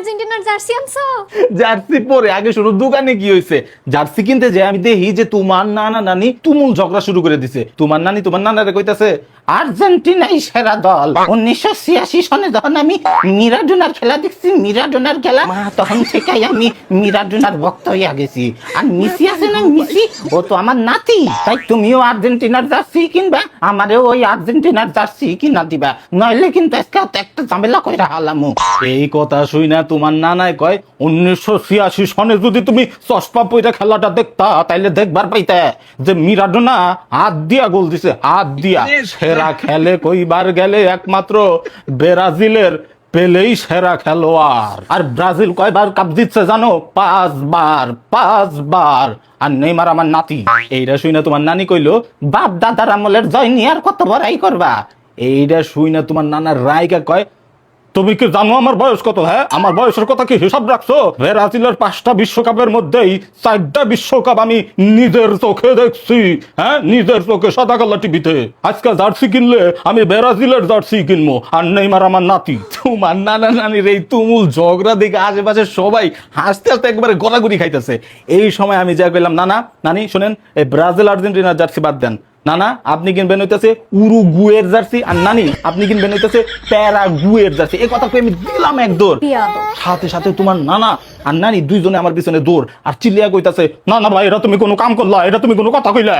আর্জেন্টিনার জার্সি আনছো? জার্সি পরে আগে শুরু দোকানে কি হয়েছে, জার্সি কিনতে যে আমি দেখি যে তোমার নানা নানি তুমুল ঝগড়া শুরু করে দিছে। তোমার নানি তোমার নানারে কইতাছে আর্জেন্টিনাই সেরা দল। 1986 সনে যখন আমি মিরাডোনার খেলা দেখছি, মিরাডোনার খেলা, তখন থেকেই আমি মিরাডোনার ভক্ত হইয়া গেছি। আর মেসি আছে না, মেসি, ও তো আমার নাতি। তাই তুমিও আর্জেন্টিনার জার্সি কিনবা, আমারও ওই আর্জেন্টিনার জার্সি কিনা দিবা, নইলে কিন্তু আজকে একটা ঝামেলা কইরা হালামু। এই কথা শুই না তোমার নানায় কয় 1986 সনে যদি তুমি চশমা পইরা খেলাটা দেখতা তাইলে দেখবার পাইতে যে মিরাডোনা হাত দিয়া গোল দিছে, হাত দিয়া। সেরা খেলে কইবার গেলে একমাত্র ব্রাজিলের পেলেই সেরা খেলোয়াড়। আর ব্রাজিল কয়বার কাপ জিতছে জানো? 5 বার, 5 বার। আর নেইমার আমার নাতি। এইটা শুই না তোমার নানি কইলো বাপ দাদার আমলের জয় নিয়ে আর কত বড়াই করবা। এইটা শুই না তোমার নানার রায়কা কয় তুমি কি জানো আমার বয়স কত? হ্যাঁ, আমার বয়সের কথা কি হিসাব রাখছো? ব্রাজিলের 5টা বিশ্বকাপের মধ্যেই 4টা বিশ্বকাপ আমি নিজের চোখে দেখছি। হ্যাঁ, নিজের চোখে সাদা কালো টিভিতে। আজকে জার্সি কিনলে আমি ব্রাজিলের জার্সি কিনবো, আর নেইমার আমার নাতি। তোমার নানা নানির এই তুমুল ঝগড়া দিকে আশেপাশে সবাই হাসতে হাসতে একবারে গড়াগড়ি খাইতেছে। এই সময় আমি যা কইলাম, নানা নানি শুনেন, এই ব্রাজিল আর্জেন্টিনার জার্সি বাদ দেন। নানা আপনি কিনবেন হইতেছে উরুগুয়ের জার্সি, আর নানি আপনি কিনবেন হইতেছে প্যারাগুয়ের জার্সি। এই কথা আমি দিলাম এক দৌড়। সাথে সাথে তোমার নানা আর নানি দুইজনে আমার পিছনে দৌড় আর চিল্লিয়া কইতাছে, না না ভাই, এটা তুমি কোনো কাম করলা, এটা তুমি কোনো কথা কইলা।